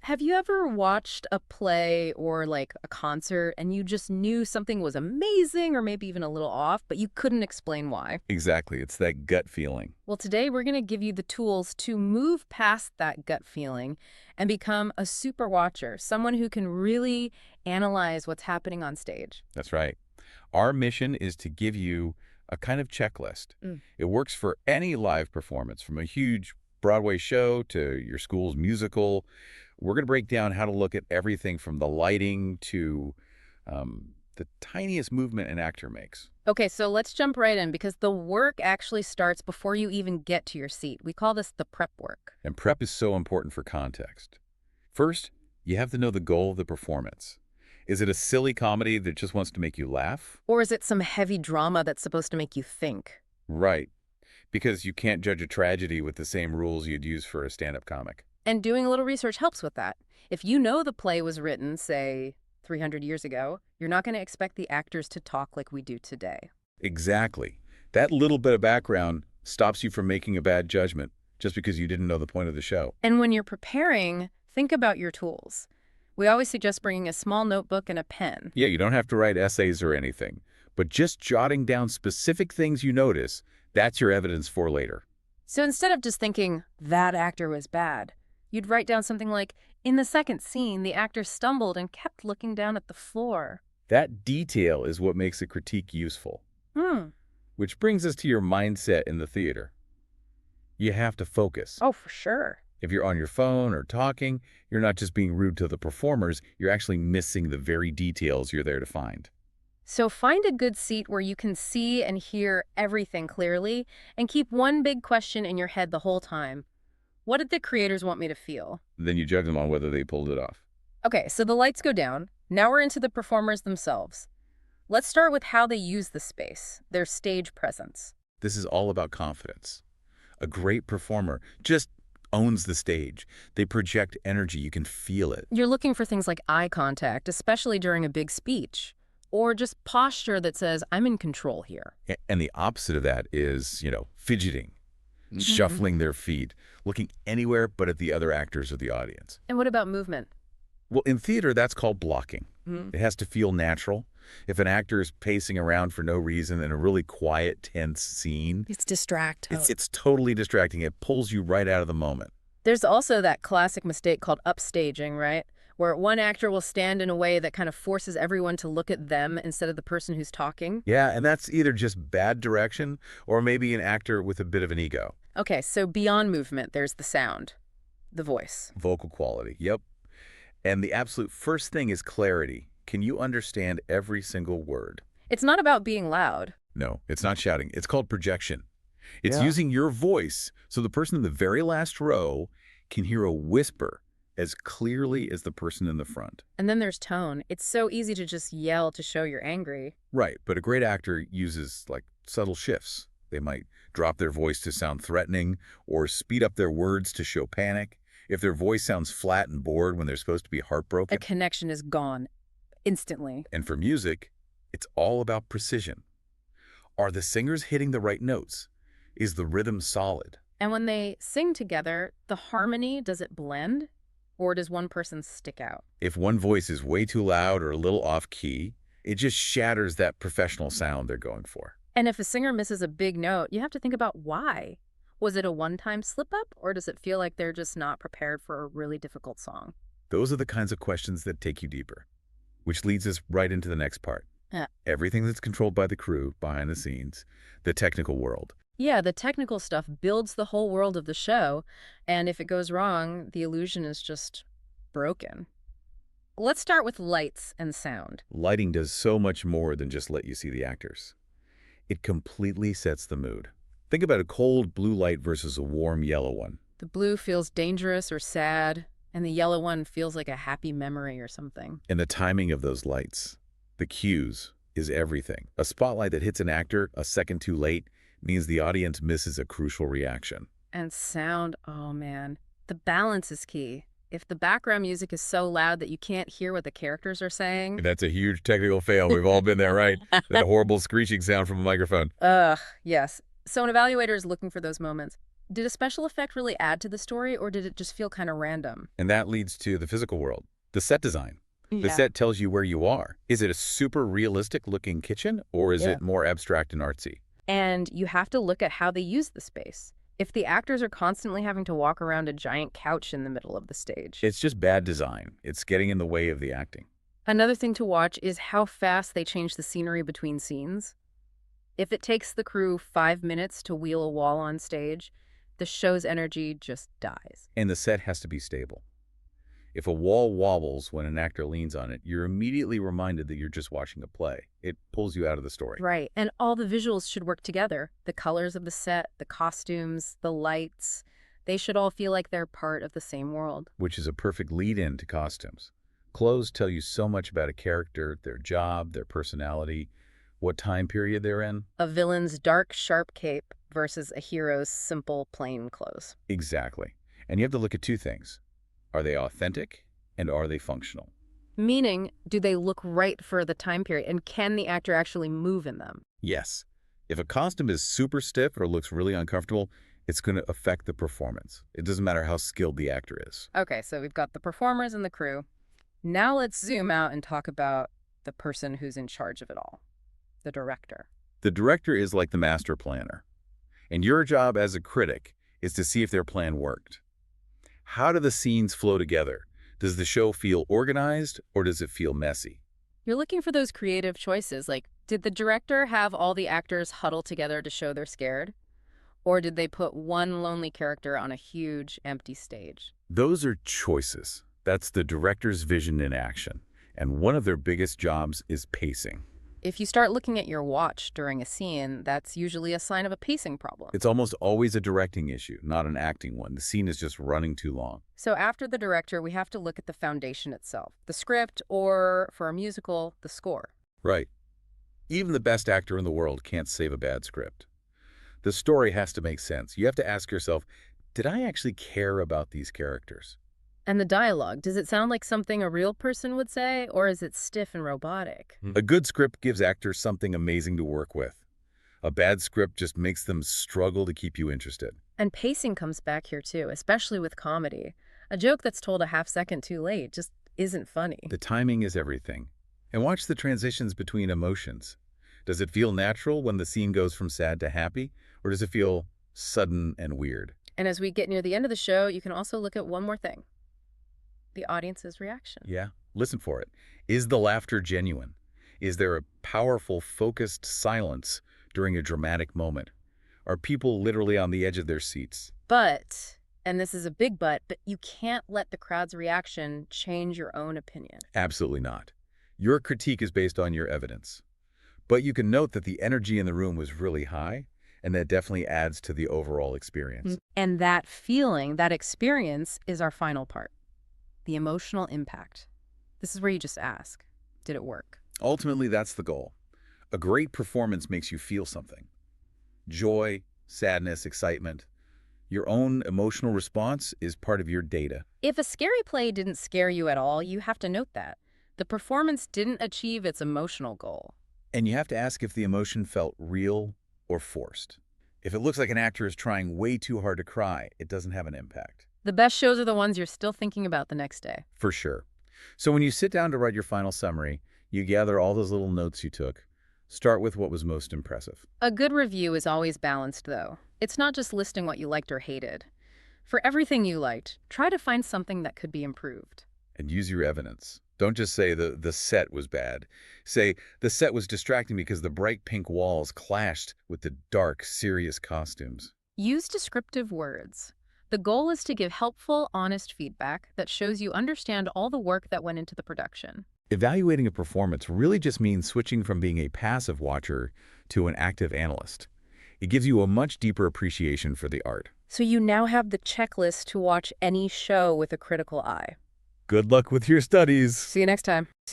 Have you ever watched a play or like a concert and you just knew something was amazing or maybe even a little off, but you couldn't explain why? Exactly. It's that gut feeling. Well, today we're going to give you the tools to move past that gut feeling and become a super watcher, someone who can really analyze what's happening on stage. That's right. Our mission is to give you a kind of checklist. Mm. It works for any live performance, from a huge Broadway show to your school's musical. We're going to break down how to look at everything from the lighting to the tiniest movement an actor makes. Okay, so let's jump right in because the work actually starts before you even get to your seat. We call this the prep work. And prep is so important for context. First, you have to know the goal of the performance. Is it a silly comedy that just wants to make you laugh? Or is it some heavy drama that's supposed to make you think? Right. Because you can't judge a tragedy with the same rules you'd use for a stand-up comic. And doing a little research helps with that. If you know the play was written, say, 300 years ago, you're not going to expect the actors to talk like we do today. Exactly. That little bit of background stops you from making a bad judgment just because you didn't know the point of the show. And when you're preparing, think about your tools. We always suggest bringing a small notebook and a pen. Yeah, you don't have to write essays or anything, but just jotting down specific things you notice, that's your evidence for later. So instead of just thinking, that actor was bad, you'd write down something like, in the second scene, the actor stumbled and kept looking down at the floor. That detail is what makes a critique useful. Hmm. Which brings us to your mindset in the theater. You have to focus. Oh, for sure. If you're on your phone or talking, you're not just being rude to the performers, you're actually missing the very details you're there to find. So find a good seat where you can see and hear everything clearly and keep one big question in your head the whole time. What did the creators want me to feel? Then you judge them on whether they pulled it off. Okay, so the lights go down. Now we're into the performers themselves. Let's start with how they use the space, their stage presence. This is all about confidence. A great performer just owns the stage. They project energy. You can feel it. You're looking for things like eye contact, especially during a big speech, or just posture that says, I'm in control here. And the opposite of that is, fidgeting, shuffling their feet, looking anywhere but at the other actors or the audience. And what about movement? Well, in theater, that's called blocking. Mhm. It has to feel natural. If an actor is pacing around for no reason in a really quiet, tense scene, It's distract. it's totally distracting. It pulls you right out of the moment. There's also that classic mistake called upstaging, right? Where one actor will stand in a way that kind of forces everyone to look at them instead of the person who's talking. Yeah, and that's either just bad direction or maybe an actor with a bit of an ego. Okay, so beyond movement, there's the sound, the voice. Vocal quality, yep. And the absolute first thing is clarity. Can you understand every single word? It's not about being loud. No, it's not shouting. It's called projection. It's Yeah. using your voice so the person in the very last row can hear a whisper as clearly as the person in the front. And then there's tone. It's so easy to just yell to show you're angry. Right, but a great actor uses, subtle shifts. They might drop their voice to sound threatening or speed up their words to show panic. If their voice sounds flat and bored when they're supposed to be A heartbroken. connection is gone instantly. And for music, it's all about precision. Are the singers hitting the right notes? Is the rhythm solid? And when they sing together, the harmony, does it blend? Or does one person stick out? If one voice is way too loud or a little off-key, it just shatters that professional sound they're going for. And if a singer misses a big note, you have to think about why. Was it a one-time slip-up, or does it feel like they're just not prepared for a really difficult song? Those are the kinds of questions that take you deeper, which leads us right into the next part. Yeah. Everything that's controlled by the crew, behind the scenes, the technical world. Yeah, the technical stuff builds the whole world of the show, and if it goes wrong, the illusion is just broken. Let's start with lights and sound. Lighting does so much more than just let you see the actors. It completely sets the mood. Think about a cold blue light versus a warm yellow one. The blue feels dangerous or sad, and the yellow one feels like a happy memory or something. And the timing of those lights, the cues, is everything. A spotlight that hits an actor a second too late means the audience misses a crucial reaction. And sound, oh man, the balance is key. If the background music is so loud that you can't hear what the characters are saying. That's a huge technical fail. We've all been there, right? That horrible screeching sound from a microphone. Yes. So an evaluator is looking for those moments. Did a special effect really add to the story, or did it just feel kind of random? And that leads to the physical world, the set design. The Yeah. set tells you where you are. Is it a super realistic looking kitchen or is Yeah. it more abstract and artsy? And you have to look at how they use the space. If the actors are constantly having to walk around a giant couch in the middle of the stage. It's just bad design. It's getting in the way of the acting. Another thing to watch is how fast they change the scenery between scenes. If it takes the crew 5 minutes to wheel a wall on stage, the show's energy just dies. And the set has to be stable. If a wall wobbles when an actor leans on it, you're immediately reminded that you're just watching a play. It pulls you out of the story. Right, and all the visuals should work together. The colors of the set, the costumes, the lights, they should all feel like they're part of the same world. Which is a perfect lead-in to costumes. Clothes tell you so much about a character, their job, their personality, what time period they're in. A villain's dark, sharp cape versus a hero's simple, plain clothes. Exactly. And you have to look at two things. Are they authentic and are they functional? Meaning, do they look right for the time period, and can the actor actually move in them? Yes. If a costume is super stiff or looks really uncomfortable, it's going to affect the performance. It doesn't matter how skilled the actor is. Okay, so we've got the performers and the crew. Now let's zoom out and talk about the person who's in charge of it all, the director. The director is like the master planner. And your job as a critic is to see if their plan worked. How do the scenes flow together? Does the show feel organized or does it feel messy? You're looking for those creative choices, like, did the director have all the actors huddle together to show they're scared? Or did they put one lonely character on a huge, empty stage? Those are choices. That's the director's vision in action. And one of their biggest jobs is pacing. If you start looking at your watch during a scene, that's usually a sign of a pacing problem. It's almost always a directing issue, not an acting one. The scene is just running too long. So after the director, we have to look at the foundation itself, the script, or for a musical, the score. Right. Even the best actor in the world can't save a bad script. The story has to make sense. You have to ask yourself, did I actually care about these characters? And the dialogue, does it sound like something a real person would say, or is it stiff and robotic? A good script gives actors something amazing to work with. A bad script just makes them struggle to keep you interested. And pacing comes back here too, especially with comedy. A joke that's told a half second too late just isn't funny. The timing is everything. And watch the transitions between emotions. Does it feel natural when the scene goes from sad to happy, or does it feel sudden and weird? And as we get near the end of the show, you can also look at one more thing: the audience's reaction. Yeah, listen for it. Is the laughter genuine? Is there a powerful, focused silence during a dramatic moment? Are people literally on the edge of their seats? But, and this is a big but you can't let the crowd's reaction change your own opinion. Absolutely not. Your critique is based on your evidence. But you can note that the energy in the room was really high, and that definitely adds to the overall experience. And that feeling, that experience, is our final part: the emotional impact. This is where you just ask, did it work? Ultimately, that's the goal. A great performance makes you feel something. Joy, sadness, excitement. Your own emotional response is part of your data. If a scary play didn't scare you at all, you have to note that. The performance didn't achieve its emotional goal. And you have to ask if the emotion felt real or forced. If it looks like an actor is trying way too hard to cry, it doesn't have an impact. The best shows are the ones you're still thinking about the next day. For sure. So when you sit down to write your final summary, you gather all those little notes you took. Start with what was most impressive. A good review is always balanced, though. It's not just listing what you liked or hated. For everything you liked, try to find something that could be improved. And use your evidence. Don't just say the set was bad. Say, the set was distracting because the bright pink walls clashed with the dark, serious costumes. Use descriptive words. The goal is to give helpful, honest feedback that shows you understand all the work that went into the production. Evaluating a performance really just means switching from being a passive watcher to an active analyst. It gives you a much deeper appreciation for the art. So you now have the checklist to watch any show with a critical eye. Good luck with your studies. See you next time.